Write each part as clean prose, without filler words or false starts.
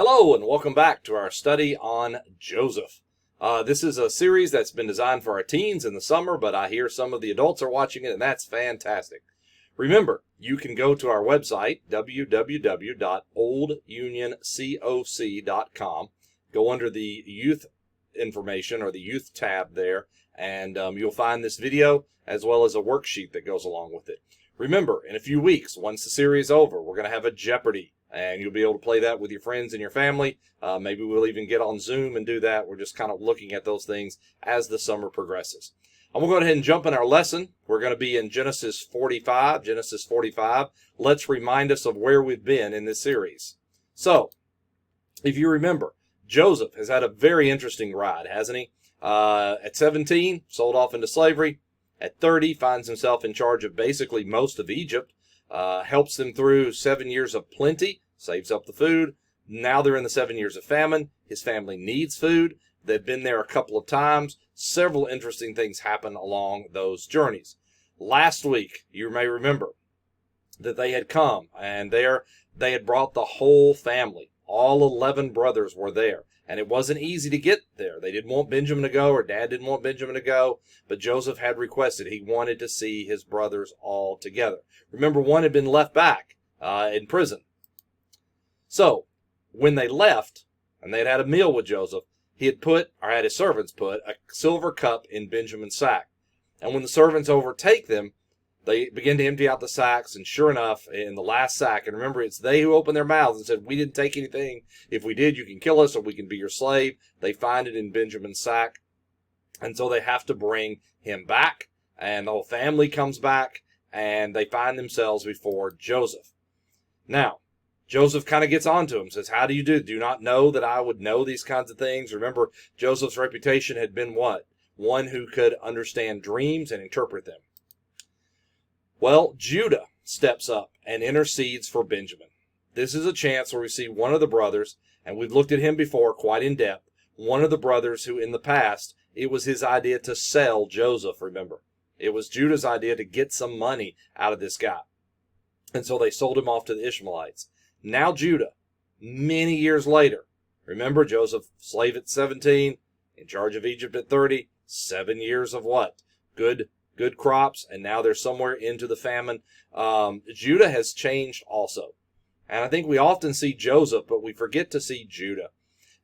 Hello and welcome back to our study on Joseph. This is a series that's been designed for our teens in the summer, but I hear some of the adults are watching it, and that's fantastic. Remember, you can go to our website, www.oldunioncoc.com, go under the youth information or the youth tab there, and you'll find this video as well as a worksheet that goes along with it. Remember, in a few weeks, once the series is over, we're going to have a Jeopardy! And you'll be able to play that with your friends and your family. Maybe we'll even get on Zoom and do that. We're just kind of looking at those things as the summer progresses. I'm going to go ahead and jump in our lesson. We're going to be in Genesis 45. Genesis 45. Let's remind us of where we've been in this series. So, if you remember, Joseph has had a very interesting ride, hasn't he? At 17, sold off into slavery. At 30, finds himself in charge of basically most of Egypt. Helps them through 7 years of plenty, saves up the food. Now they're in the 7 years of famine. His family needs food. They've been there a couple of times. Several interesting things happen along those journeys. Last week, you may remember that they had come and they had brought the whole family. All 11 brothers were there. And it wasn't easy to get there. They didn't want Benjamin to go, or Dad didn't want Benjamin to go, but Joseph had requested. He wanted to see his brothers all together. Remember, one had been left back in prison. So, when they left, and they had a meal with Joseph, he had had his servants put, a silver cup in Benjamin's sack. And when the servants overtake them, they begin to empty out the sacks, and sure enough, in the last sack, and remember, it's they who opened their mouths and said, "We didn't take anything. If we did, you can kill us or we can be your slave." They find it in Benjamin's sack, and so they have to bring him back, and the whole family comes back, and they find themselves before Joseph. Now, Joseph kind of gets on to him, says, "How do you do? Do you not know that I would know these kinds of things?" Remember, Joseph's reputation had been what? One who could understand dreams and interpret them. Well, Judah steps up and intercedes for Benjamin. This is a chance where we see one of the brothers, and we've looked at him before quite in depth, one of the brothers who in the past, it was his idea to sell Joseph, remember. It was Judah's idea to get some money out of this guy. And so they sold him off to the Ishmaelites. Now Judah, many years later, remember Joseph, slave at 17, in charge of Egypt at 30, 7 years of what? Good crops, and now they're somewhere into the famine. Judah has changed also. And I think we often see Joseph, but we forget to see Judah.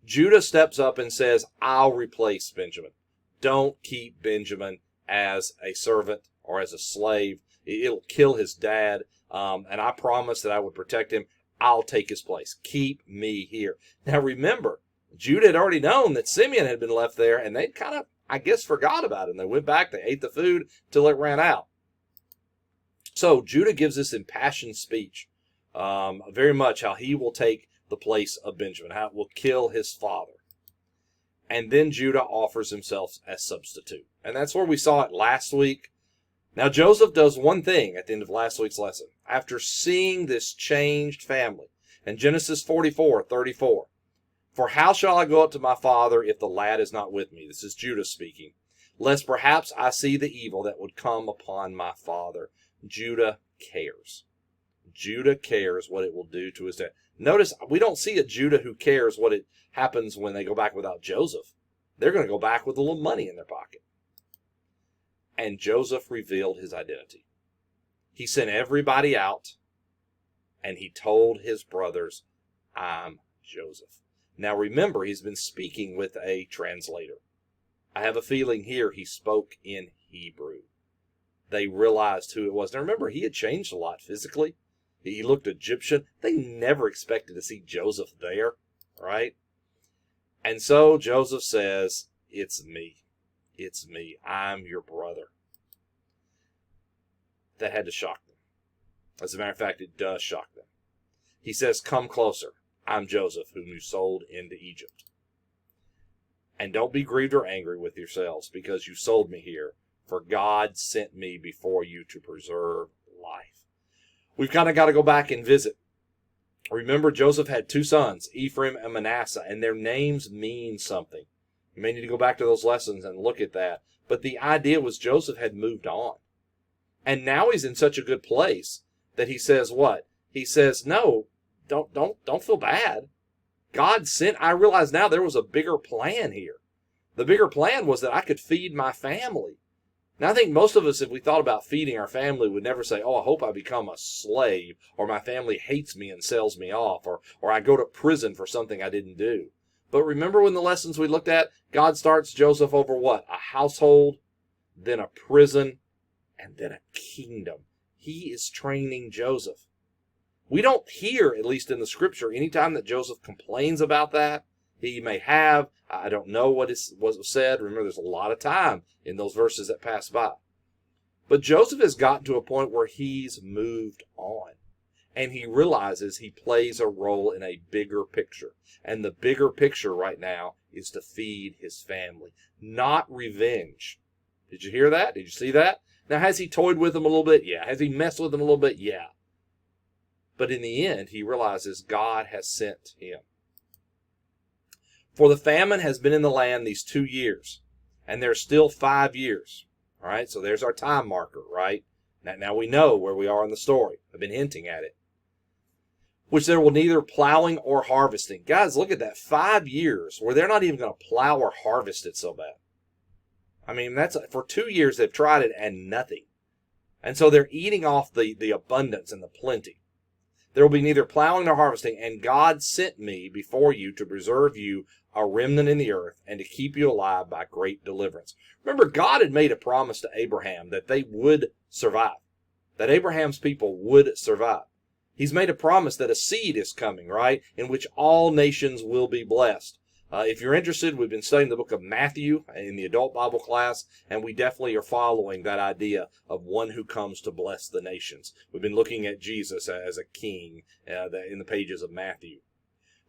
Judah steps up and says, "I'll replace Benjamin. Don't keep Benjamin as a servant or as a slave. It'll kill his dad, and I promised that I would protect him. I'll take his place. Keep me here." Now remember, Judah had already known that Simeon had been left there, and they'd kind of, I guess, forgot about it. They went back, they ate the food till it ran out. So Judah gives this impassioned speech, very much how he will take the place of Benjamin, how it will kill his father. And then Judah offers himself as substitute. And that's where we saw it last week. Now Joseph does one thing at the end of last week's lesson. After seeing this changed family, in Genesis 44:34, "For how shall I go up to my father if the lad is not with me?" This is Judah speaking. "Lest perhaps I see the evil that would come upon my father." Judah cares. Judah cares what it will do to his dad. Notice, we don't see a Judah who cares what it happens when they go back without Joseph. They're going to go back with a little money in their pocket. And Joseph revealed his identity. He sent everybody out, and he told his brothers, "I'm Joseph." Now remember, he's been speaking with a translator. I have a feeling here he spoke in Hebrew. They realized who it was. Now remember, he had changed a lot physically. He looked Egyptian. They never expected to see Joseph there, right? And so Joseph says, "It's me. It's me. I'm your brother." That had to shock them. As a matter of fact, it does shock them. He says, "Come closer. I'm Joseph, whom you sold into Egypt. And don't be grieved or angry with yourselves because you sold me here, for God sent me before you to preserve life." We've kind of got to go back and visit. Remember, Joseph had 2 sons, Ephraim and Manasseh, and their names mean something. You may need to go back to those lessons and look at that. But the idea was Joseph had moved on. And now he's in such a good place that he says what? He says, "No, don't feel bad. I realize now there was a bigger plan here. The bigger plan was that I could feed my family. Now, I think most of us, if we thought about feeding our family, would never say, oh, I hope I become a slave, or my family hates me and sells me off, or I go to prison for something I didn't do. But remember when the lessons we looked at, God starts Joseph over what? A household, then a prison, and then a kingdom. He is training Joseph. We don't hear, at least in the scripture, anytime that Joseph complains about that. He may have, I don't know what was said. Remember, there's a lot of time in those verses that pass by. But Joseph has gotten to a point where he's moved on. And he realizes he plays a role in a bigger picture. And the bigger picture right now is to feed his family, not revenge. Did you hear that? Did you see that? Now, has he toyed with them a little bit? Yeah. Has he messed with them a little bit? Yeah. But in the end, he realizes God has sent him. For the famine has been in the land these 2 years, and there's still 5 years. All right, so there's our time marker, right? Now we know where we are in the story. I've been hinting at it. Which there will neither plowing or harvesting. Guys, look at that. 5 years where they're not even going to plow or harvest it so bad. I mean, for 2 years they've tried it and nothing. And so they're eating off the abundance and the plenty. There will be neither plowing nor harvesting, and God sent me before you to preserve you a remnant in the earth and to keep you alive by great deliverance. Remember, God had made a promise to Abraham that they would survive, that Abraham's people would survive. He's made a promise that a seed is coming, right, in which all nations will be blessed. If you're interested, we've been studying the book of Matthew in the adult Bible class, and we definitely are following that idea of one who comes to bless the nations. We've been looking at Jesus as a king in the pages of Matthew.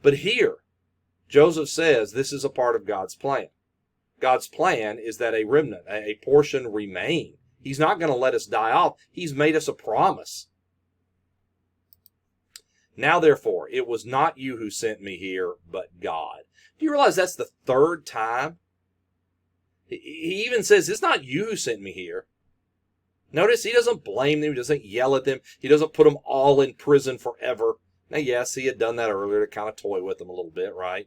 But here, Joseph says this is a part of God's plan. God's plan is that a remnant, a portion remain. He's not going to let us die off. He's made us a promise. Now, therefore, it was not you who sent me here, but God. Do you realize that's the third time? He even says, it's not you who sent me here. Notice he doesn't blame them. He doesn't yell at them. He doesn't put them all in prison forever. Now, yes, he had done that earlier to kind of toy with them a little bit, right?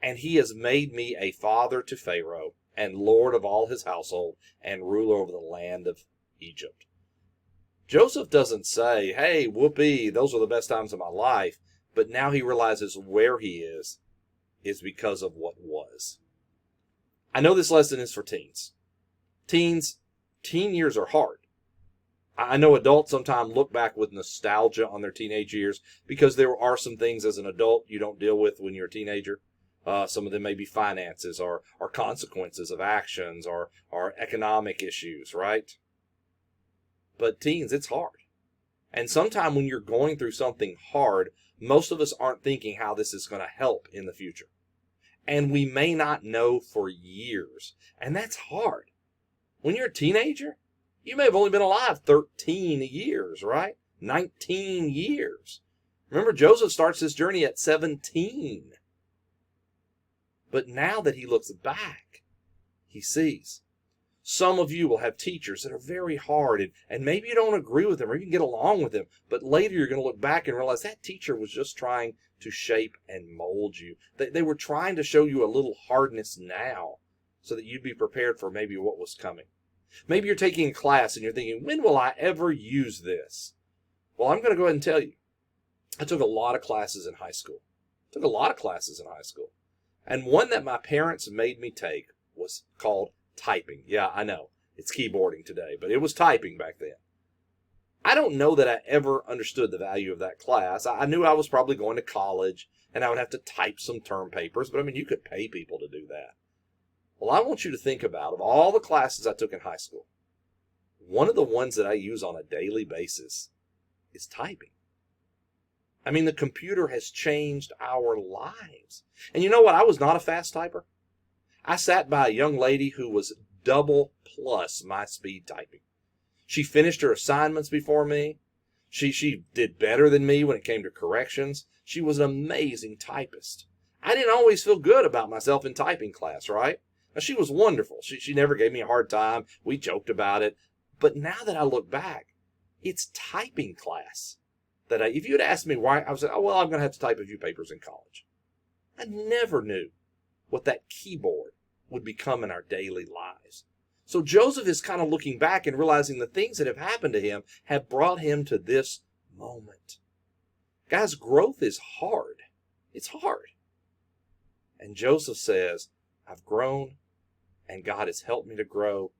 And he has made me a father to Pharaoh and lord of all his household and ruler over the land of Egypt. Joseph doesn't say, hey, whoopee, those are the best times of my life. But now he realizes where he is because of what was. I know this lesson is for teens. Teen years are hard. I know adults sometimes look back with nostalgia on their teenage years because there are some things as an adult you don't deal with when you're a teenager. Some of them may be finances or consequences of actions or economic issues, right? But teens, it's hard. And sometimes when you're going through something hard, most of us aren't thinking how this is going to help in the future. And we may not know for years. And that's hard. When you're a teenager, you may have only been alive 13 years, right? 19 years. Remember, Joseph starts this journey at 17. But now that he looks back, he sees. Some of you will have teachers that are very hard, and maybe you don't agree with them or you can get along with them, but later you're going to look back and realize that teacher was just trying to shape and mold you. They were trying to show you a little hardness now so that you'd be prepared for maybe what was coming. Maybe you're taking a class and you're thinking, when will I ever use this? Well, I'm going to go ahead and tell you. I took a lot of classes in high school. And one that my parents made me take was called typing. Yeah, I know. It's keyboarding today, but it was typing back then. I don't know that I ever understood the value of that class. I knew I was probably going to college and I would have to type some term papers, but I mean, you could pay people to do that. Well, I want you to think about, of all the classes I took in high school, one of the ones that I use on a daily basis is typing. I mean, the computer has changed our lives. And you know what? I was not a fast typer. I sat by a young lady who was double plus my speed typing. She finished her assignments before me. She did better than me when it came to corrections. She was an amazing typist. I didn't always feel good about myself in typing class, right? Now, she was wonderful. She never gave me a hard time. We joked about it. But now that I look back, it's typing class. that if you had asked me why, I was like, oh, well, I'm going to have to type a few papers in college. I never knew what that keyboard would become in our daily lives. So Joseph is kind of looking back and realizing the things that have happened to him have brought him to this moment. Guys, growth is hard. It's hard. And Joseph says, I've grown, and God has helped me to grow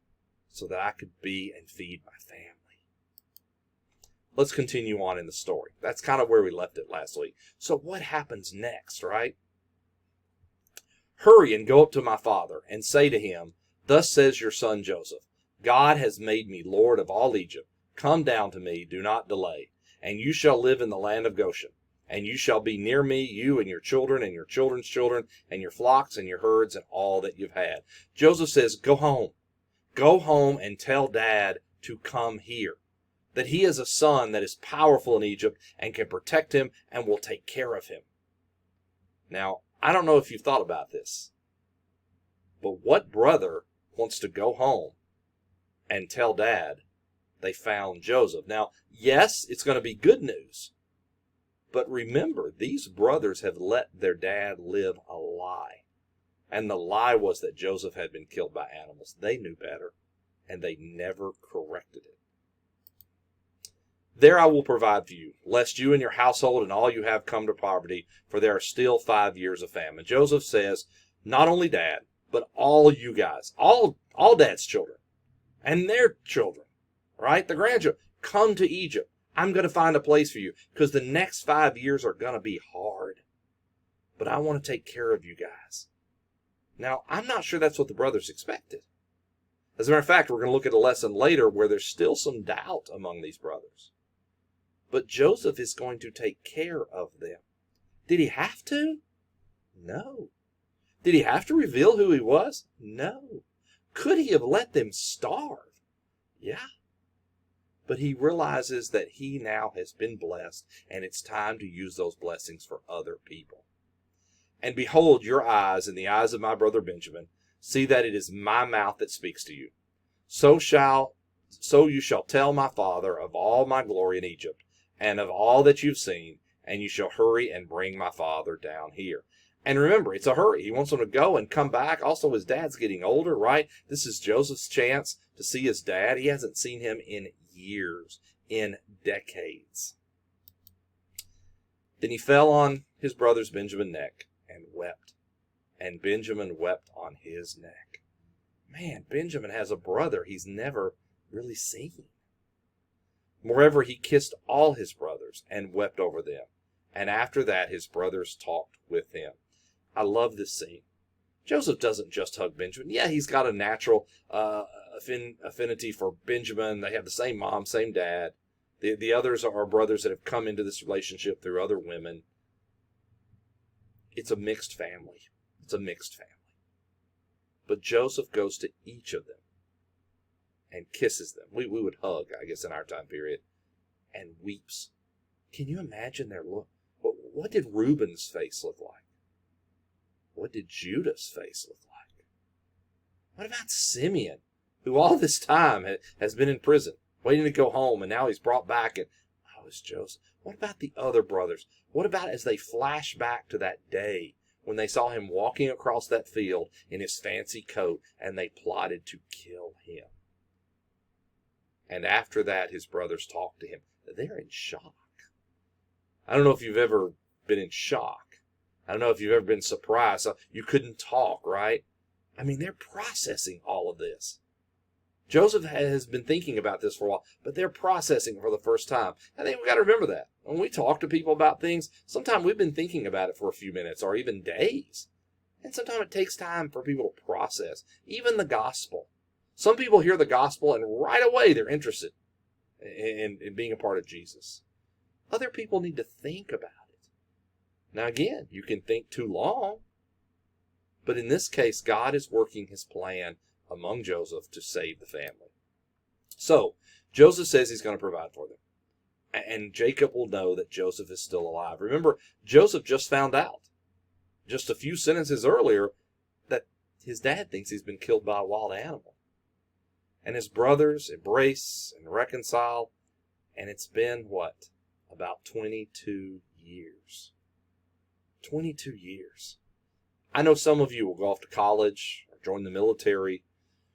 so that I could be and feed my family. Let's continue on in the story. That's kind of where we left it last week. So what happens next, right? Hurry and go up to my father and say to him, thus says your son Joseph, God has made me Lord of all Egypt. Come down to me, do not delay, and you shall live in the land of Goshen. And you shall be near me, you and your children and your children's children, and your flocks and your herds and all that you've had. Joseph says, go home. Go home and tell Dad to come here. That he is a son that is powerful in Egypt and can protect him and will take care of him. Now, I don't know if you've thought about this, but what brother wants to go home and tell Dad they found Joseph? Now, yes, it's going to be good news, but remember, these brothers have let their dad live a lie. And the lie was that Joseph had been killed by animals. They knew better, and they never corrected it. There I will provide for you, lest you and your household and all you have come to poverty, for there are still 5 years of famine. Joseph says, not only Dad, but all you guys, all Dad's children, and their children, right? The grandchildren, come to Egypt. I'm going to find a place for you, because the next 5 years are going to be hard. But I want to take care of you guys. Now, I'm not sure that's what the brothers expected. As a matter of fact, we're going to look at a lesson later where there's still some doubt among these brothers. But Joseph is going to take care of them. Did he have to? No. Did he have to reveal who he was? No. Could he have let them starve? Yeah. But he realizes that he now has been blessed, and it's time to use those blessings for other people. And behold, your eyes and the eyes of my brother Benjamin see that it is my mouth that speaks to you. So you shall tell my father of all my glory in Egypt, and of all that you've seen, and you shall hurry and bring my father down here. And remember, it's a hurry. He wants him to go and come back. Also, his dad's getting older, right? This is Joseph's chance to see his dad. He hasn't seen him in years, in decades. Then he fell on his brother's Benjamin's neck and wept. And Benjamin wept on his neck. Man, Benjamin has a brother he's never really seen. Moreover, he kissed all his brothers and wept over them. And after that, his brothers talked with him. I love this scene. Joseph doesn't just hug Benjamin. Yeah, he's got a natural affinity for Benjamin. They have the same mom, same dad. The others are brothers that have come into this relationship through other women. It's a mixed family. It's a mixed family. But Joseph goes to each of them and kisses them. We would hug, I guess, in our time period, and weeps. Can you imagine their look? What did Reuben's face look like? What did Judah's face look like? What about Simeon, who all this time has been in prison, waiting to go home, and now he's brought back, and it's Joseph. What about the other brothers? What about as they flash back to that day when they saw him walking across that field in his fancy coat, and they plotted to kill him? And after that, his brothers talked to him. They're in shock. I don't know if you've ever been in shock. I don't know if you've ever been surprised. So you couldn't talk, right? I mean, they're processing all of this. Joseph has been thinking about this for a while, but they're processing for the first time. I think we've got to remember that. When we talk to people about things, sometimes we've been thinking about it for a few minutes or even days. And sometimes it takes time for people to process, even the gospel. Some people hear the gospel and right away they're interested in being a part of Jesus. Other people need to think about it. Now again, you can think too long, but in this case, God is working his plan among Joseph to save the family. So, Joseph says he's going to provide for them. And Jacob will know that Joseph is still alive. Remember, Joseph just found out, just a few sentences earlier, that his dad thinks he's been killed by a wild animal. And his brothers embrace and reconcile. And it's been, what, about 22 years. 22 years. I know some of you will go off to college or join the military.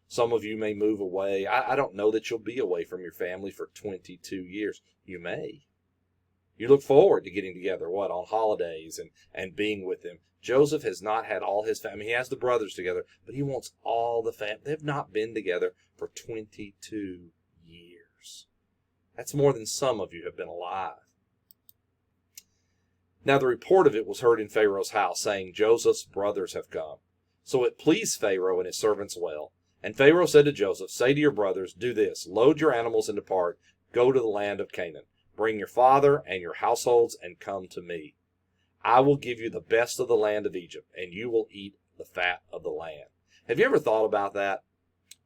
Some of you may move away. I don't know that you'll be away from your family for 22 years. You may. You look forward to getting together, on holidays and being with them. Joseph has not had all his family. He has the brothers together, but he wants all the family. They've not been together for 22 years. That's more than some of you have been alive. Now the report of it was heard in Pharaoh's house, saying, Joseph's brothers have come. So it pleased Pharaoh and his servants well. And Pharaoh said to Joseph, say to your brothers, do this, load your animals and depart, go to the land of Canaan. Bring your father and your households and come to me. I will give you the best of the land of Egypt, and you will eat the fat of the land. Have you ever thought about that?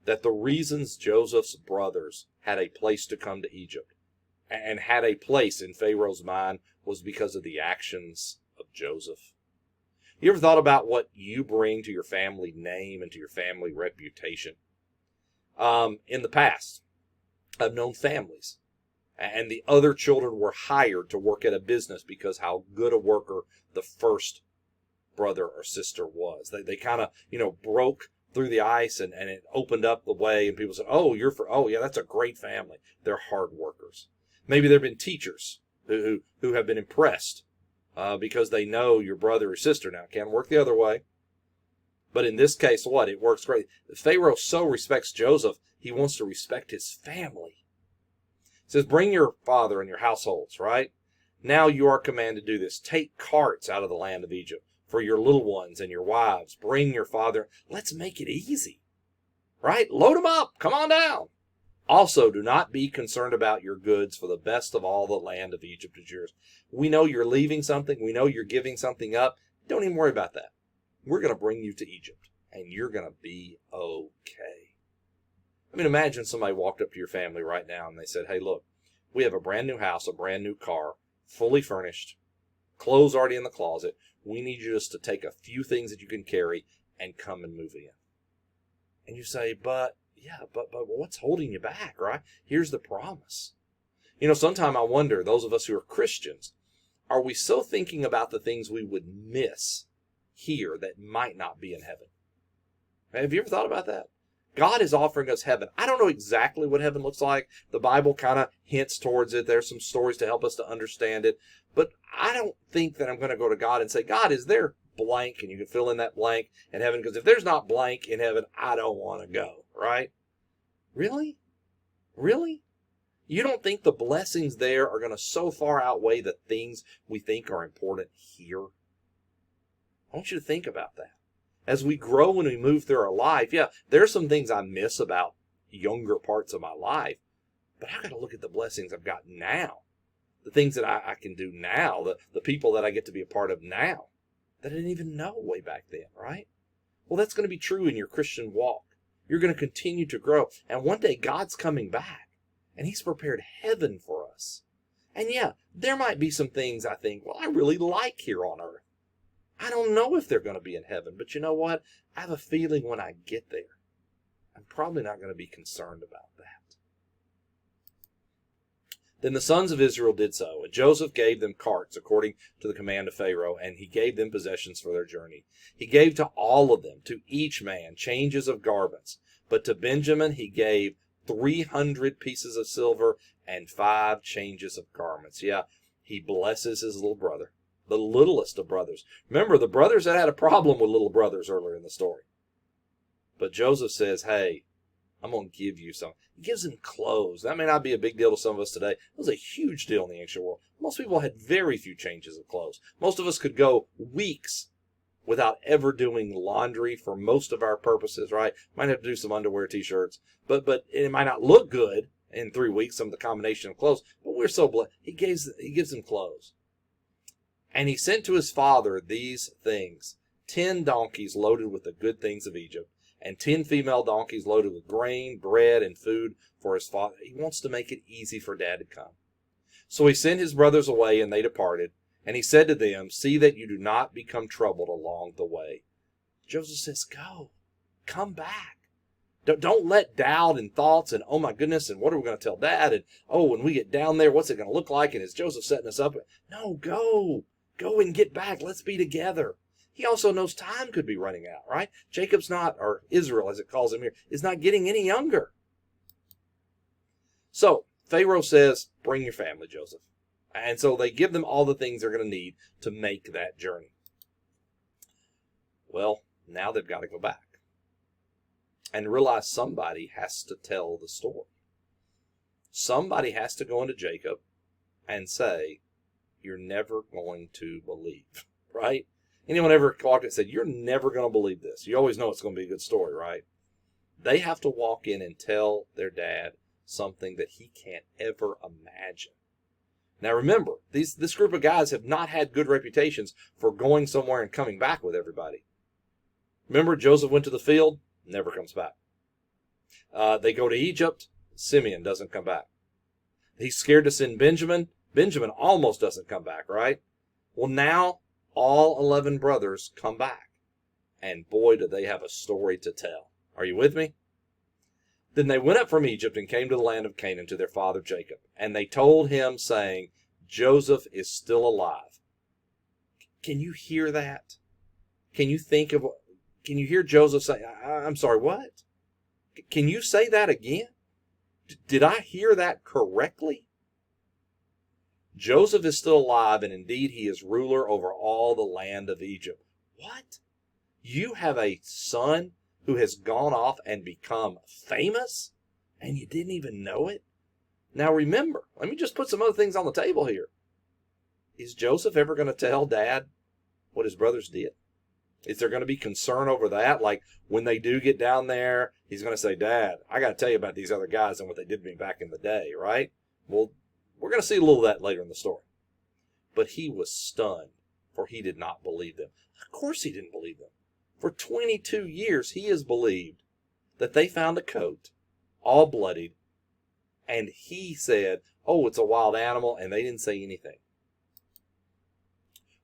That the reasons Joseph's brothers had a place to come to Egypt and had a place in Pharaoh's mind was because of the actions of Joseph. You ever thought about what you bring to your family name and to your family reputation? In the past, I've known families, and the other children were hired to work at a business because how good a worker the first brother or sister was. They kind of, broke through the ice and it opened up the way, and people said, oh, yeah, that's a great family. They're hard workers. Maybe there have been teachers who have been impressed because they know your brother or sister. Now, it can work the other way. But in this case, it works great. Pharaoh so respects Joseph, he wants to respect his family. It says, bring your father and your households, right? Now you are commanded to do this. Take carts out of the land of Egypt for your little ones and your wives. Bring your father. Let's make it easy, right? Load them up. Come on down. Also, do not be concerned about your goods, for the best of all the land of Egypt is yours. We know you're leaving something. We know you're giving something up. Don't even worry about that. We're going to bring you to Egypt, and you're going to be okay. I mean, imagine somebody walked up to your family right now, and they said, hey, look, we have a brand new house, a brand new car, fully furnished, clothes already in the closet. We need you just to take a few things that you can carry and come and move in. And you say, but what's holding you back, right? Here's the promise. Sometimes I wonder, those of us who are Christians, are we so thinking about the things we would miss here that might not be in heaven? Have you ever thought about that? God is offering us heaven. I don't know exactly what heaven looks like. The Bible kind of hints towards it. There's some stories to help us to understand it. But I don't think that I'm going to go to God and say, God, is there blank? And you can fill in that blank in heaven. Because if there's not blank in heaven, I don't want to go, right? Really? Really? You don't think the blessings there are going to so far outweigh the things we think are important here? I want you to think about that. As we grow and we move through our life, there are some things I miss about younger parts of my life, but I've got to look at the blessings I've got now, the things that I can do now, the people that I get to be a part of now that I didn't even know way back then, right? Well, that's going to be true in your Christian walk. You're going to continue to grow, and one day God's coming back, and He's prepared heaven for us. And there might be some things I think, I really like here on earth. I don't know if they're going to be in heaven, but you know what? I have a feeling when I get there, I'm probably not going to be concerned about that. Then the sons of Israel did so, and Joseph gave them carts according to the command of Pharaoh, and he gave them possessions for their journey. He gave to all of them, to each man, changes of garments. But to Benjamin he gave 300 pieces of silver and 5 changes of garments. He blesses his little brother. The littlest of brothers. Remember, the brothers had a problem with little brothers earlier in the story. But Joseph says, hey, I'm going to give you some. He gives them clothes. That may not be a big deal to some of us today. It was a huge deal in the ancient world. Most people had very few changes of clothes. Most of us could go weeks without ever doing laundry for most of our purposes, right? Might have to do some underwear, t-shirts. But it might not look good in 3 weeks, some of the combination of clothes. But we're so blessed. He gives them clothes. And he sent to his father these things, 10 donkeys loaded with the good things of Egypt, and 10 female donkeys loaded with grain, bread, and food for his father. He wants to make it easy for Dad to come. So he sent his brothers away, and they departed. And he said to them, see that you do not become troubled along the way. Joseph says, go, come back. Don't let doubt and thoughts and, oh my goodness, and what are we going to tell Dad? And, oh, when we get down there, what's it going to look like? And is Joseph setting us up? No, go. Go and get back. Let's be together. He also knows time could be running out, right? Jacob's not, or Israel as it calls him here, is not getting any younger. So Pharaoh says, bring your family, Joseph. And so they give them all the things they're going to need to make that journey. Well, now they've got to go back and realize somebody has to tell the story. Somebody has to go into Jacob and say, you're never going to believe, right? Anyone ever walked and said, you're never going to believe this? You always know it's going to be a good story, right? They have to walk in and tell their dad something that he can't ever imagine. Now remember, this group of guys have not had good reputations for going somewhere and coming back with everybody. Remember, Joseph went to the field, never comes back. They go to Egypt, Simeon doesn't come back. He's scared to send Benjamin. Benjamin almost doesn't come back, right? Well, now all 11 brothers come back. And boy, do they have a story to tell. Are you with me? Then they went up from Egypt and came to the land of Canaan to their father Jacob. And they told him, saying, Joseph is still alive. Can you hear that? Can you hear Joseph say, I'm sorry, what? Can you say that again? Did I hear that correctly? Joseph is still alive, and indeed he is ruler over all the land of Egypt. What? You have a son who has gone off and become famous, and you didn't even know it? Now remember, let me just put some other things on the table here. Is Joseph ever going to tell Dad what his brothers did? Is there going to be concern over that? Like when they do get down there, he's going to say, Dad, I got to tell you about these other guys and what they did to me back in the day, right? Well, we're going to see a little of that later in the story. But he was stunned, for he did not believe them. Of course he didn't believe them. For 22 years, he has believed that they found a coat, all bloodied, and he said, oh, it's a wild animal, and they didn't say anything.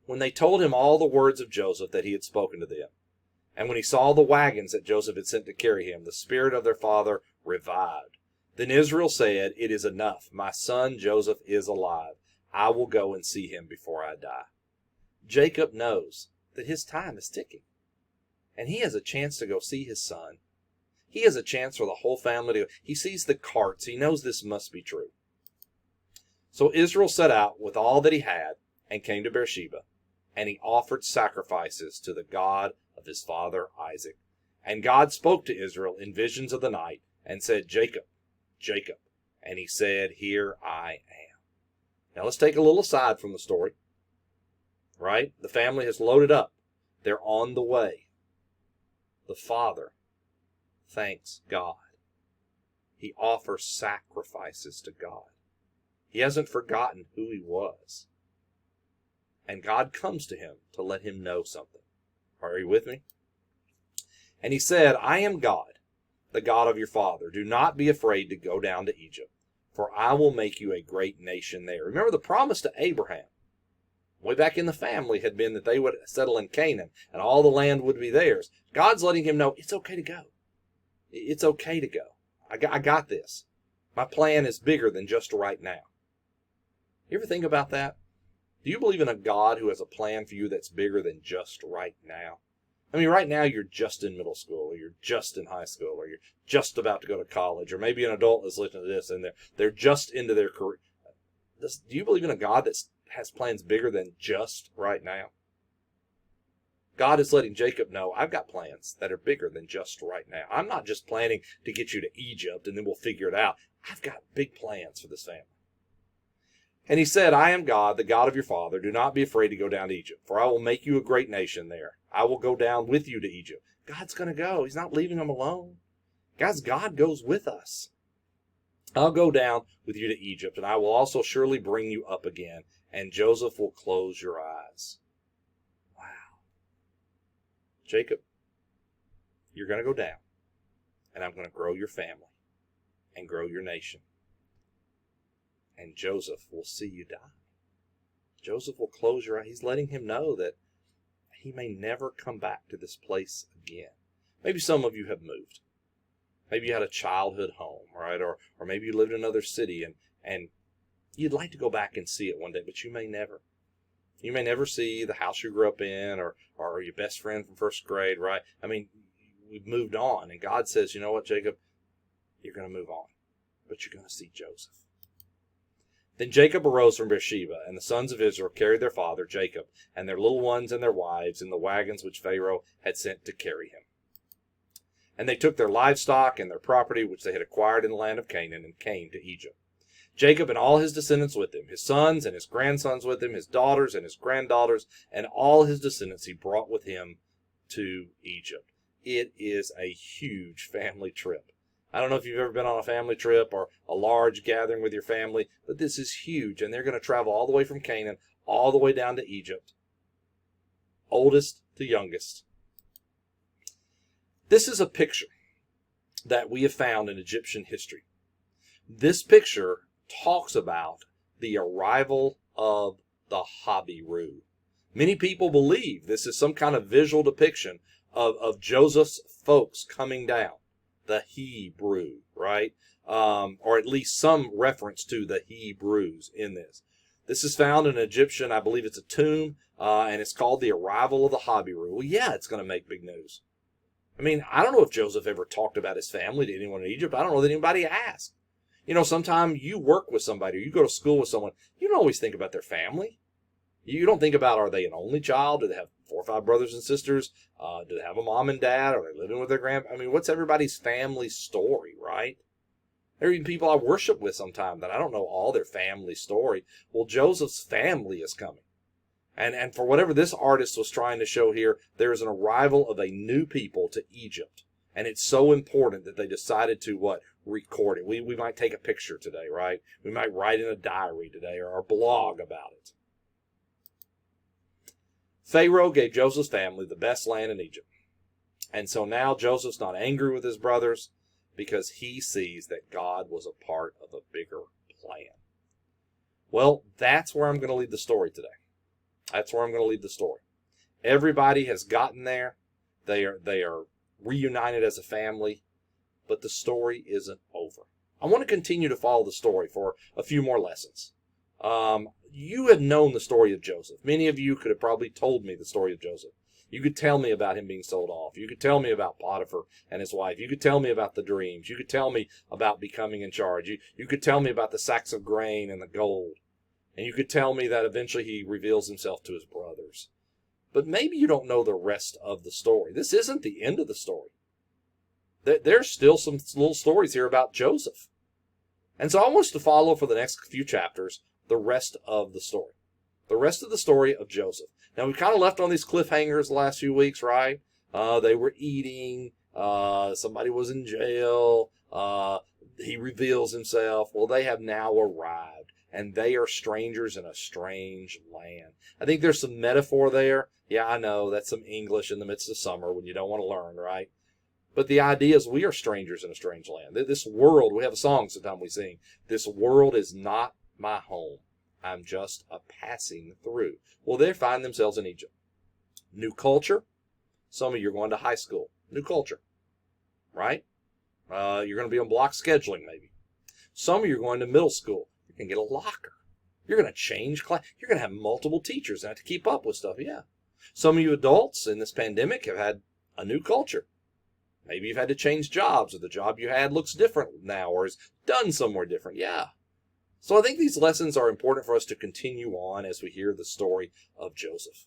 When they told him all the words of Joseph that he had spoken to them, and when he saw the wagons that Joseph had sent to carry him, the spirit of their father revived. Then Israel said, it is enough. My son Joseph is alive. I will go and see him before I die. Jacob knows that his time is ticking, and he has a chance to go see his son. He has a chance for the whole family to go. He sees the carts. He knows this must be true. So Israel set out with all that he had and came to Beersheba, and he offered sacrifices to the God of his father Isaac. And God spoke to Israel in visions of the night and said, Jacob, Jacob. And he said, here I am. Now let's take a little aside from the story. Right? The family has loaded up. They're on the way. The father thanks God. He offers sacrifices to God. He hasn't forgotten who he was. And God comes to him to let him know something. Are you with me? And he said, I am God, the God of your father. Do not be afraid to go down to Egypt, for I will make you a great nation there. Remember the promise to Abraham, way back in the family, had been that they would settle in Canaan and all the land would be theirs. God's letting him know it's okay to go. It's okay to go. I got this. My plan is bigger than just right now. You ever think about that? Do you believe in a God who has a plan for you that's bigger than just right now? I mean, right now you're just in middle school, or you're just in high school, or you're just about to go to college, or maybe an adult is listening to this and they're just into their career. Do you believe in a God that has plans bigger than just right now? God is letting Jacob know, I've got plans that are bigger than just right now. I'm not just planning to get you to Egypt and then we'll figure it out. I've got big plans for this family. And he said, I am God, the God of your father. Do not be afraid to go down to Egypt, for I will make you a great nation there. I will go down with you to Egypt. God's going to go. He's not leaving them alone. Guys, God goes with us. I'll go down with you to Egypt, and I will also surely bring you up again, and Joseph will close your eyes. Wow. Jacob, you're going to go down, and I'm going to grow your family and grow your nation. And Joseph will see you die. Joseph will close your eyes. He's letting him know that he may never come back to this place again. Maybe some of you have moved. Maybe you had a childhood home, right? Or maybe you lived in another city and you'd like to go back and see it one day, but you may never. You may never see the house you grew up in or your best friend from first grade, right? I mean, we've moved on, and God says, you know what, Jacob? You're going to move on, but you're going to see Joseph. Then Jacob arose from Beersheba, and the sons of Israel carried their father, Jacob, and their little ones and their wives in the wagons which Pharaoh had sent to carry him. And they took their livestock and their property which they had acquired in the land of Canaan and came to Egypt. Jacob and all his descendants with him, his sons and his grandsons with him, his daughters and his granddaughters, and all his descendants he brought with him to Egypt. It is a huge family trip. I don't know if you've ever been on a family trip or a large gathering with your family, but this is huge, and they're going to travel all the way from Canaan, all the way down to Egypt, oldest to youngest. This is a picture that we have found in Egyptian history. This picture talks about the arrival of the Habiru. Many people believe this is some kind of visual depiction of Joseph's folks coming down. The Hebrew, right? Or at least some reference to the Hebrews in this. This is found in Egyptian, I believe it's a tomb, and it's called the arrival of the Habiru. Well, yeah, it's going to make big news. I mean, I don't know if Joseph ever talked about his family to anyone in Egypt. I don't know that anybody asked. You know, sometimes you work with somebody or you go to school with someone, you don't always think about their family. You don't think about, are they an only child? Do they have 4 or 5 brothers and sisters? Do they have a mom and dad? Are they living with their grandpa? I mean, what's everybody's family story, right? There are even people I worship with sometimes that I don't know all their family story. Well, Joseph's family is coming. And for whatever this artist was trying to show here, there is an arrival of a new people to Egypt. And it's so important that they decided to, what? Record it. We might take a picture today, right? We might write in a diary today or a blog about it. Pharaoh gave Joseph's family the best land in Egypt. And so now Joseph's not angry with his brothers because he sees that God was a part of a bigger plan. Well, that's where I'm going to leave the story today. That's where I'm going to leave the story. Everybody has gotten there. They are reunited as a family, but the story isn't over. I want to continue to follow the story for a few more lessons. You have known the story of Joseph. Many of you could have probably told me the story of Joseph. You could tell me about him being sold off. You could tell me about Potiphar and his wife. You could tell me about the dreams. You could tell me about becoming in charge. You could tell me about the sacks of grain and the gold. And you could tell me that eventually he reveals himself to his brothers. But maybe you don't know the rest of the story. This isn't the end of the story. There's still some little stories here about Joseph. And so I want us to follow for the next few chapters the rest of the story. The rest of the story of Joseph. Now, we've kind of left on these cliffhangers the last few weeks, right? They were eating. Somebody was in jail. He reveals himself. Well, they have now arrived, and they are strangers in a strange land. I think there's some metaphor there. Yeah, I know. That's some English in the midst of summer when you don't want to learn, right? But the idea is we are strangers in a strange land. This world, we have a song sometimes we sing, this world is not my home. I'm just a passing through. Well, they find themselves in Egypt. New culture. Some of you are going to high school. New culture, right? You're going to be on block scheduling maybe. Some of you are going to middle school. You're going to get a locker. You're going to change class. You're going to have multiple teachers and have to keep up with stuff. Yeah. Some of you adults in this pandemic have had a new culture. Maybe you've had to change jobs, or the job you had looks different now or is done somewhere different. Yeah. So I think these lessons are important for us to continue on as we hear the story of Joseph.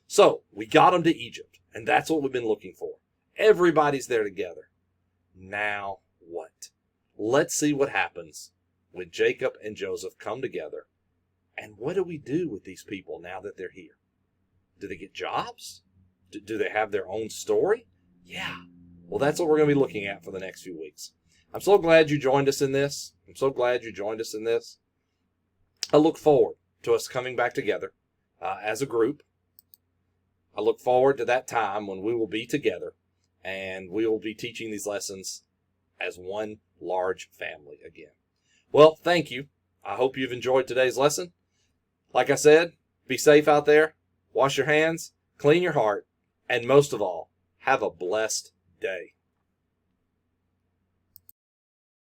So we got them to Egypt, and that's what we've been looking for. Everybody's there together. Now what? Let's see what happens when Jacob and Joseph come together. And what do we do with these people now that they're here? Do they get jobs? Do they have their own story? Yeah. Well, that's what we're going to be looking at for the next few weeks. I'm so glad you joined us in this. I'm so glad you joined us in this. I look forward to us coming back together as a group. I look forward to that time when we will be together and we will be teaching these lessons as one large family again. Well, thank you. I hope you've enjoyed today's lesson. Like I said, be safe out there. Wash your hands, clean your heart, and most of all, have a blessed day.